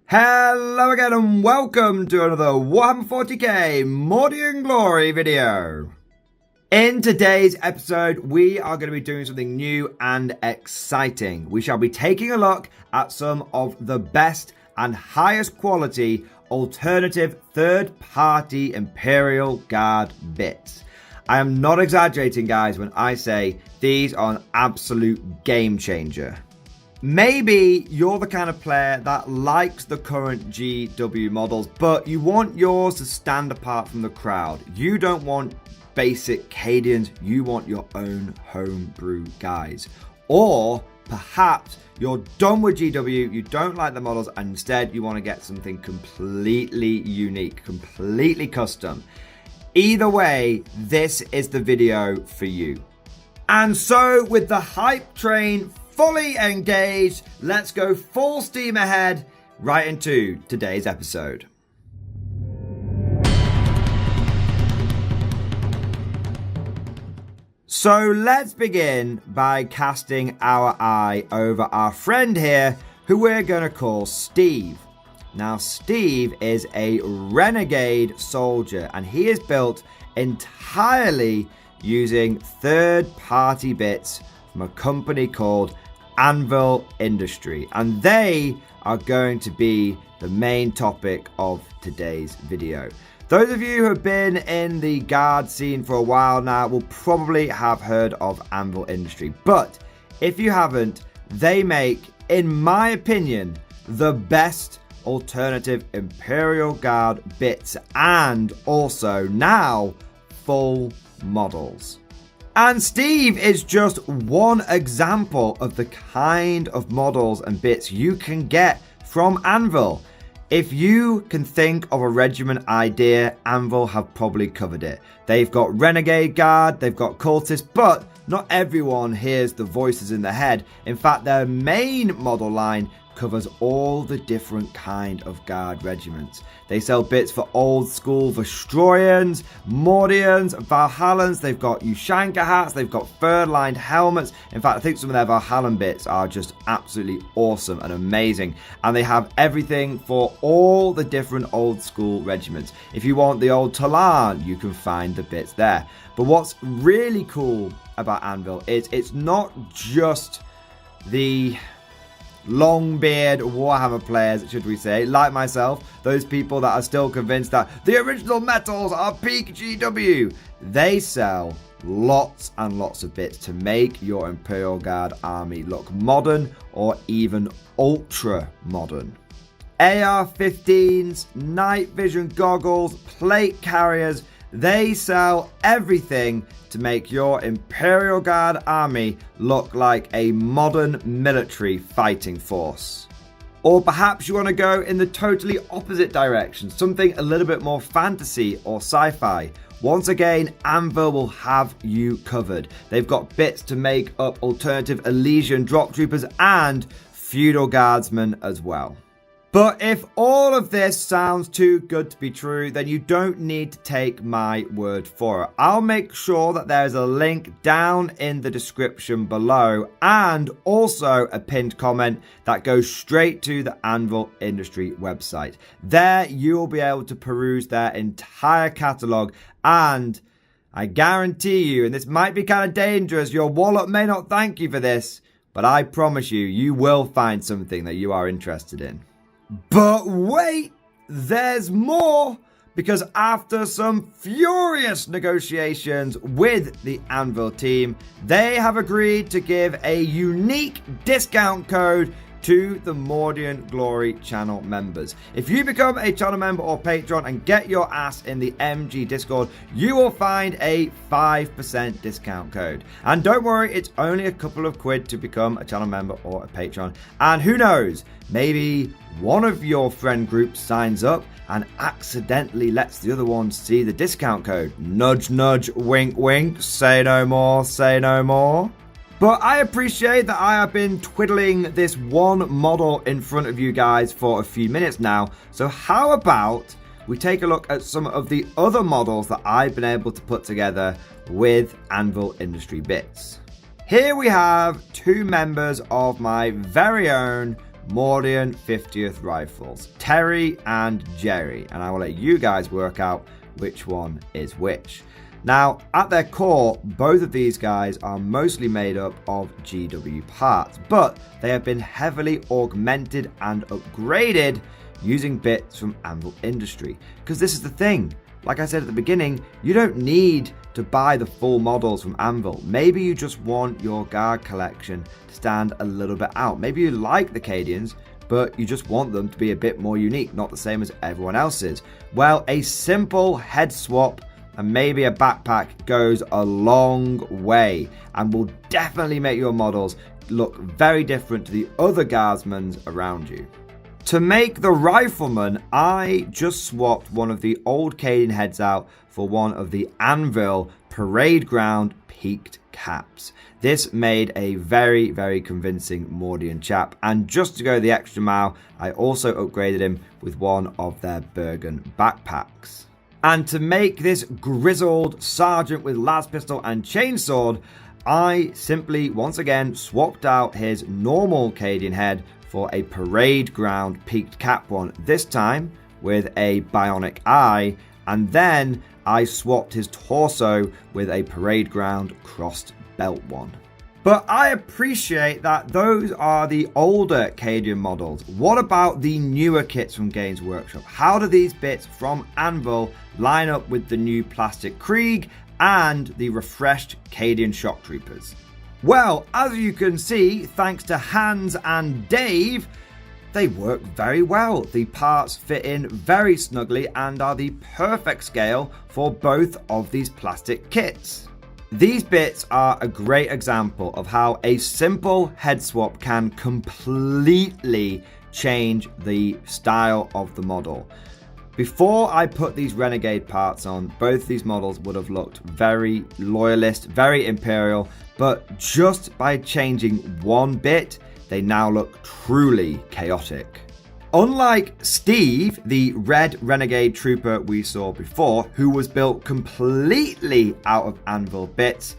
Hello again and welcome to another Warhammer 40k Mordian Glory video. In today's episode, we are going to be doing something new and exciting. We shall be taking a look at some of the best and highest quality alternative third-party Imperial Guard bits. I am not exaggerating, guys, when I say these are an absolute game changer. Maybe you're the kind of player that likes the current GW models, but you want yours to stand apart from the crowd. You don't want basic Cadians, you want your own homebrew guys. Or perhaps you're done with GW, you don't like the models, and instead you want to get something completely unique, completely custom. Either way, this is the video for you. And so, with the hype train fully engaged, let's go full steam ahead right into today's episode. So let's begin by casting our eye over our friend here, who we're going to call Steve. Now, Steve is a renegade soldier, and he is built entirely using third-party bits from a company called Anvil Industry, and they are going to be the main topic of today's video. Those of you who have been in the guard scene for a while now will probably have heard of Anvil Industry, but if you haven't, they make, in my opinion, the best alternative Imperial Guard bits and also now full models. And Steve is just one example of the kind of models and bits you can get from Anvil. If you can think of a regiment idea, Anvil have probably covered it. They've got Renegade Guard, they've got Cultists, but not everyone hears the voices in their head. In fact, their main model line covers all the different kind of guard regiments. They sell bits for old school Vestroyans, Mordians, Valhallans. They've got Ushanka hats, they've got fur-lined helmets. In fact, I think some of their Valhallan bits are just absolutely awesome and amazing. And they have everything for all the different old school regiments. If you want the old Talan, you can find the bits there. But what's really cool about Anvil is it's not just the long-beard Warhammer players, should we say, like myself, those people that are still convinced that the original metals are peak GW. They sell lots and lots of bits to make your Imperial Guard army look modern or even ultra modern. AR-15s, night vision goggles, plate carriers, they sell everything to make your Imperial Guard army look like a modern military fighting force. Or perhaps you want to go in the totally opposite direction, something a little bit more fantasy or sci-fi. Once again, Anvil will have you covered. They've got bits to make up alternative Elysian drop troopers and feudal guardsmen as well. But if all of this sounds too good to be true, then you don't need to take my word for it. I'll make sure that there's a link down in the description below and also a pinned comment that goes straight to the Anvil Industry website. There you'll be able to peruse their entire catalogue, and I guarantee you, and this might be kind of dangerous, your wallet may not thank you for this, but I promise you, you will find something that you are interested in. But wait, there's more, because after some furious negotiations with the Anvil team, they have agreed to give a unique discount code to the Mordian Glory channel members. If you become a channel member or patron and get your ass in the MG Discord, you will find a 5% discount code. And don't worry, it's only a couple of quid to become a channel member or a patron. And who knows, maybe one of your friend groups signs up and accidentally lets the other one see the discount code. Nudge, nudge, wink, wink, say no more, say no more. But I appreciate that I have been twiddling this one model in front of you guys for a few minutes now. So how about we take a look at some of the other models that I've been able to put together with Anvil Industry bits. Here we have two members of my very own Mordian 50th Rifles, Terry and Jerry, and I will let you guys work out which one is which. Now, at their core, both of these guys are mostly made up of GW parts, but they have been heavily augmented and upgraded using bits from Anvil Industry. Because this is the thing, like I said at the beginning, you don't need to buy the full models from Anvil. Maybe you just want your guard collection to stand a little bit out. Maybe you like the Cadians, but you just want them to be a bit more unique, not the same as everyone else's. Well, a simple head swap and maybe a backpack goes a long way and will definitely make your models look very different to the other guardsmen around you. To make the rifleman, I just swapped one of the old Cadian heads out for one of the Anvil Parade Ground peaked caps. This made a very, very convincing Mordian chap, and just to go the extra mile, I also upgraded him with one of their Bergen backpacks. And to make this grizzled sergeant with las pistol and chainsword, I simply once again swapped out his normal Cadian head for a Parade Ground peaked cap one, this time with a bionic eye, and then I swapped his torso with a Parade Ground crossed belt one. But I appreciate that those are the older Cadian models. What about the newer kits from Games Workshop? How do these bits from Anvil line up with the new plastic Krieg and the refreshed Cadian shock troopers? Well, as you can see, thanks to Hans and Dave, they work very well. The parts fit in very snugly and are the perfect scale for both of these plastic kits. These bits are a great example of how a simple head swap can completely change the style of the model. Before I put these Renegade parts on, both these models would have looked very loyalist, very imperial, but just by changing one bit, they now look truly chaotic. Unlike Steve, the red Renegade trooper we saw before, who was built completely out of Anvil bits,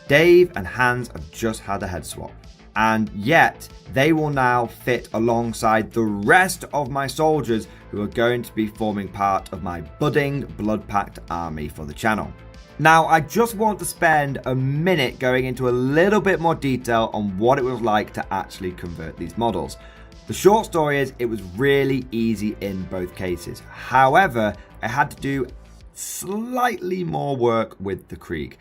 Dave and Hans have just had a head swap. And yet, they will now fit alongside the rest of my soldiers who are going to be forming part of my budding blood-packed army for the channel. Now, I just want to spend a minute going into a little bit more detail on what it was like to actually convert these models. The short story is it was really easy in both cases. However, I had to do slightly more work with the Krieg.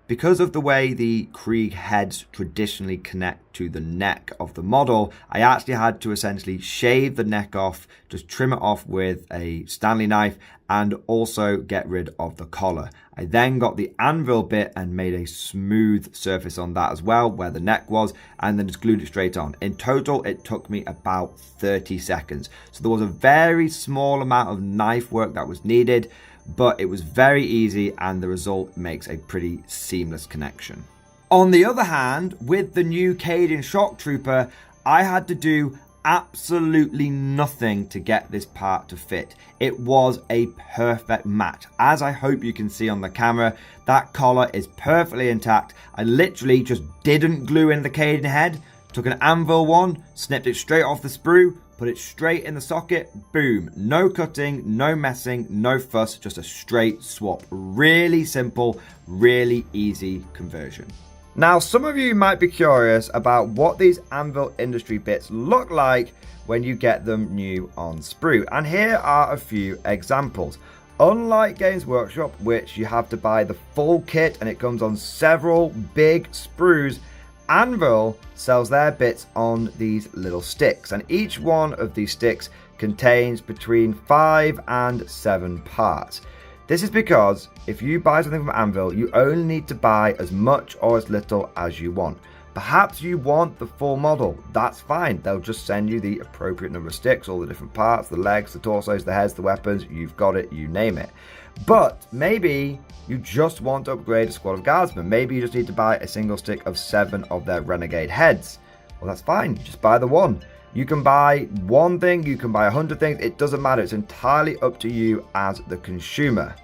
Because of the way the Krieg heads traditionally connect to the neck of the model, I actually had to essentially shave the neck off, just trim it off with a Stanley knife, and also get rid of the collar. I then got the anvil bit and made a smooth surface on that as well, where the neck was, and then just glued it straight on. In total, it took me about 30 seconds. So there was a very small amount of knife work that was needed, but it was very easy and the result makes a pretty seamless connection. On the other hand, with the new Cadian Shock Trooper, I had to do absolutely nothing to get this part to fit. It was a perfect match. As I hope you can see on the camera, that collar is perfectly intact. I literally just didn't glue in the Cadian head, took an anvil one, snipped it straight off the sprue, put it straight in the socket, boom. No cutting, no messing, no fuss, just a straight swap. Really simple, really easy conversion. Now, some of you might be curious about what these Anvil Industry bits look like when you get them new on sprue. And here are a few examples. Unlike Games Workshop, which you have to buy the full kit and it comes on several big sprues, Anvil sells their bits on these little sticks, and each one of these sticks contains between 5 and 7 parts. This is because if you buy something from Anvil, you only need to buy as much or as little as you want. Perhaps you want the full model, that's fine. They'll just send you the appropriate number of sticks, all the different parts, the legs, the torsos, the heads, the weapons, you've got it, you name it. But maybe you just want to upgrade a squad of guardsmen. Maybe you just need to buy a single stick of 7 of their renegade heads. Well, that's fine, you just buy the one. You can buy one thing, you can buy 100 things, it doesn't matter. It's entirely up to you as the consumer.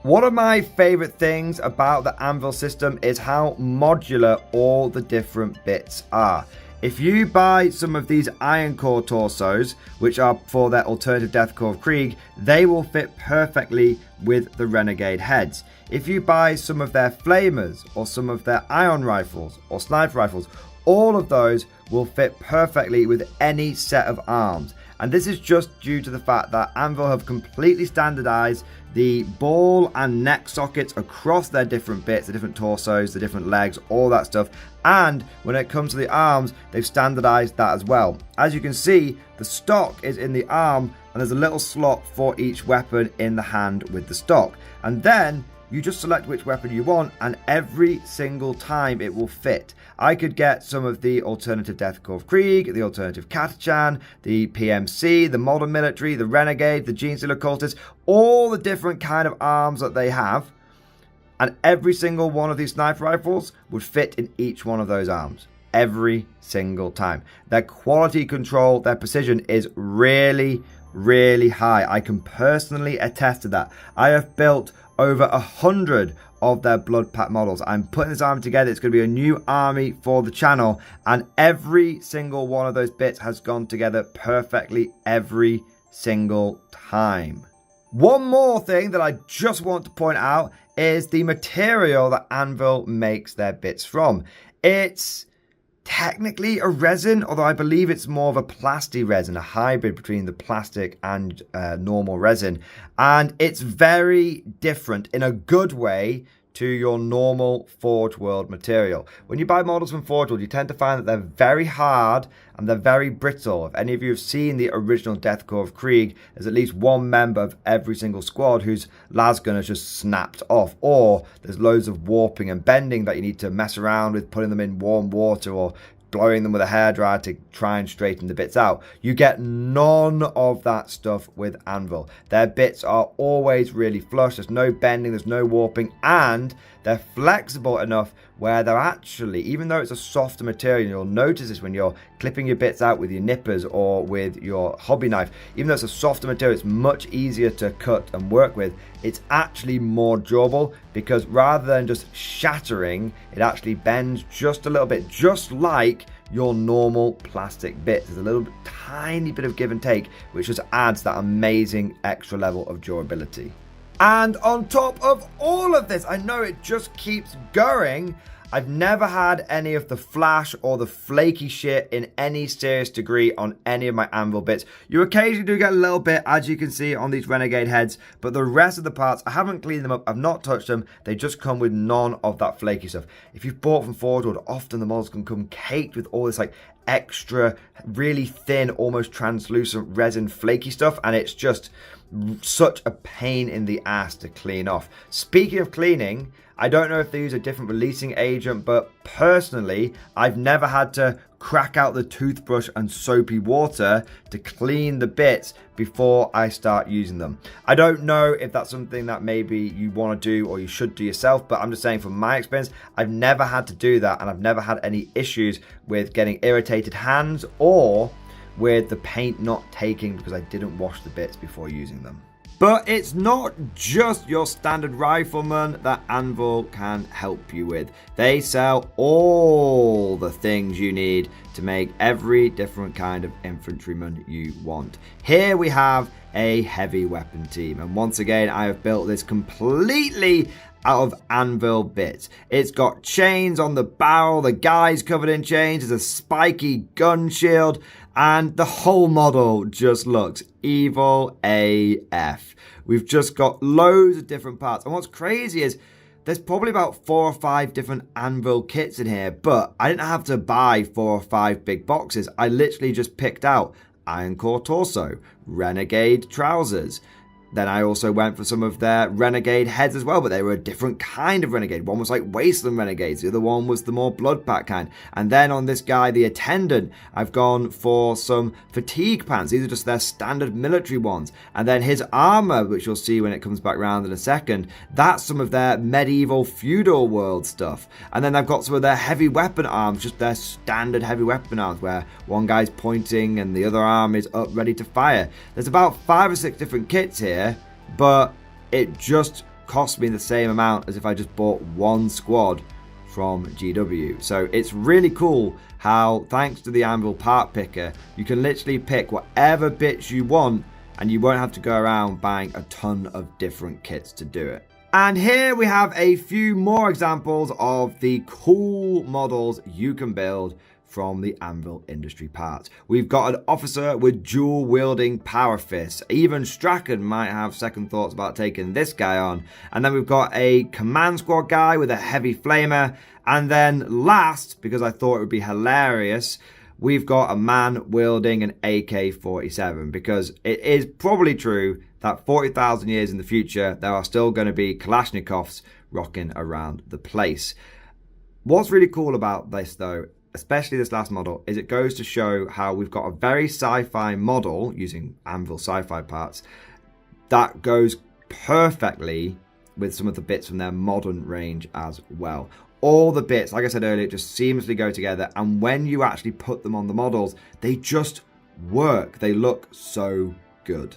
One of my favorite things about the Anvil system is how modular all the different bits are. If you buy some of these Iron Core torsos, which are for their alternative Death Core of Krieg, they will fit perfectly with the Renegade heads. If you buy some of their Flamers or some of their Ion Rifles or Sniper Rifles, all of those will fit perfectly with any set of arms. And this is just due to the fact that Anvil have completely standardized the ball and neck sockets across their different bits, the different torsos, the different legs, all that stuff. And when it comes to the arms, they've standardized that as well. As you can see, the stock is in the arm and there's a little slot for each weapon in the hand with the stock. And then you just select which weapon you want, and every single time it will fit. I could get some of the alternative Death Core of Krieg, the alternative Katachan, the PMC, the Modern Military, the Renegade, the Genestealer Cultist, all the different kind of arms that they have, and every single one of these sniper rifles would fit in each one of those arms. Every single time. Their quality control, their precision is really, really high. I can personally attest to that. I have built over 100 of their Blood Pact models. I'm putting this army together. It's going to be a new army for the channel, and every single one of those bits has gone together perfectly every single time. One more thing that I just want to point out is the material that Anvil makes their bits from. It's technically a resin, although I believe it's more of a plasti resin, a hybrid between the plastic and normal resin. And it's very different in a good way to your normal Forge World material. When you buy models from Forge World, you tend to find that they're very hard and they're very brittle. If any of you have seen the original Death Core of Krieg, there's at least one member of every single squad whose lasgun has just snapped off, or there's loads of warping and bending that you need to mess around with, putting them in warm water or blowing them with a hairdryer to try and straighten the bits out. You get none of that stuff with Anvil. Their bits are always really flush. There's no bending, there's no warping, and they're flexible enough where they're actually, even though it's a softer material, you'll notice this when you're clipping your bits out with your nippers or with your hobby knife, even though it's a softer material, it's much easier to cut and work with. It's actually more durable because rather than just shattering, it actually bends just a little bit, just like your normal plastic bits. There's a little tiny bit of give and take, which just adds that amazing extra level of durability. And on top of all of this, I know it just keeps going, I've never had any of the flash or the flaky shit in any serious degree on any of my Anvil bits. You occasionally do get a little bit, as you can see on these Renegade heads, but the rest of the parts, I haven't cleaned them up, I've not touched them, they just come with none of that flaky stuff. If you've bought from Forge World, often the models can come caked with all this like extra, really thin, almost translucent resin flaky stuff, and it's just such a pain in the ass to clean off. Speaking of cleaning, I don't know if they use a different releasing agent, but personally, I've never had to crack out the toothbrush and soapy water to clean the bits before I start using them. I don't know if that's something that maybe you want to do or you should do yourself, but I'm just saying from my experience, I've never had to do that, and I've never had any issues with getting irritated hands or with the paint not taking because I didn't wash the bits before using them. But it's not just your standard rifleman that Anvil can help you with. They sell all the things you need to make every different kind of infantryman you want. Here we have a heavy weapon team, and once again I have built this completely out of Anvil bits. It's got chains on the barrel, the guy's covered in chains, there's a spiky gun shield, and the whole model just looks evil AF. We've just got loads of different parts, and what's crazy is there's probably about 4 or 5 different Anvil kits in here, but I didn't have to buy 4 or 5 big boxes. I literally just picked out Iron Core torso, Renegade trousers. Then I also went for some of their Renegade heads as well, but they were a different kind of Renegade. One was like Wasteland Renegades, the other one was the more Blood Pact kind. And then on this guy, the Attendant, I've gone for some fatigue pants. These are just their standard military ones. And then his armor, which you'll see when it comes back around in a second, that's some of their medieval feudal world stuff. And then I've got some of their heavy weapon arms, just their standard heavy weapon arms, where one guy's pointing and the other arm is up ready to fire. There's about 5 or 6 different kits here, but it just cost me the same amount as if I just bought one squad from GW. So it's really cool how, thanks to the Anvil part picker, you can literally pick whatever bits you want and you won't have to go around buying a ton of different kits to do it. And here we have a few more examples of the cool models you can build from the Anvil industry parts. We've got an officer with dual wielding power fists. Even Strachan might have second thoughts about taking this guy on. And then we've got a command squad guy with a heavy flamer. And then last, because I thought it would be hilarious, we've got a man wielding an AK-47, because it is probably true that 40,000 years in the future, there are still going to be Kalashnikovs rocking around the place. What's really cool about this, though, especially this last model, is it goes to show how we've got a very sci-fi model using Anvil sci-fi parts that goes perfectly with some of the bits from their modern range as well. All the bits, like I said earlier, just seamlessly go together, and when you actually put them on the models, they just work. They look so good.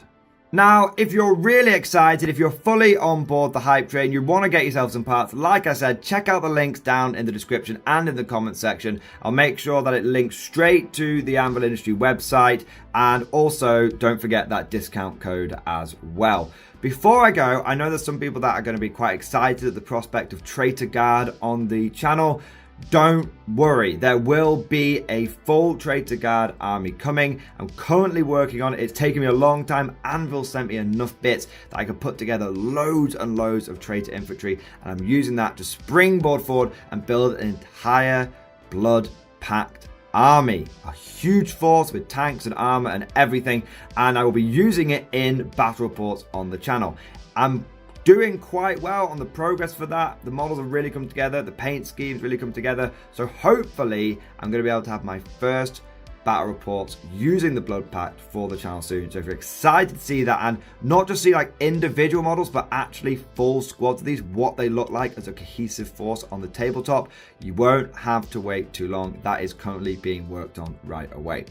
Now, if you're really excited, if you're fully on board the hype train, you want to get yourself some parts, like I said, check out the links down in the description and in the comment section. I'll make sure that it links straight to the Anvil Industry website, and also don't forget that discount code as well. Before I go, I know there's some people that are going to be quite excited at the prospect of Traitor Guard on the channel. Don't worry, there will be a full Traitor Guard army coming. I'm currently working on it. It's taken me a long time. Anvil sent me enough bits that I could put together loads and loads of Traitor infantry, and I'm using that to springboard forward and build an entire blood-packed army. A huge force with tanks and armor and everything, and I will be using it in battle reports on the channel. I'm doing quite well on the progress for that. The models have really come together. The paint schemes really come together. So hopefully I'm going to be able to have my first battle reports using the Blood Pact for the channel soon. So if you're excited to see that, and not just see like individual models, but actually full squads of these, what they look like as a cohesive force on the tabletop, you won't have to wait too long. That is currently being worked on right away.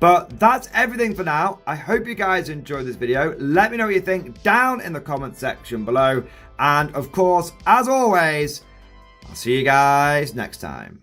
But that's everything for now. I hope you guys enjoyed this video. Let me know what you think down in the comment section below. And of course, as always, I'll see you guys next time.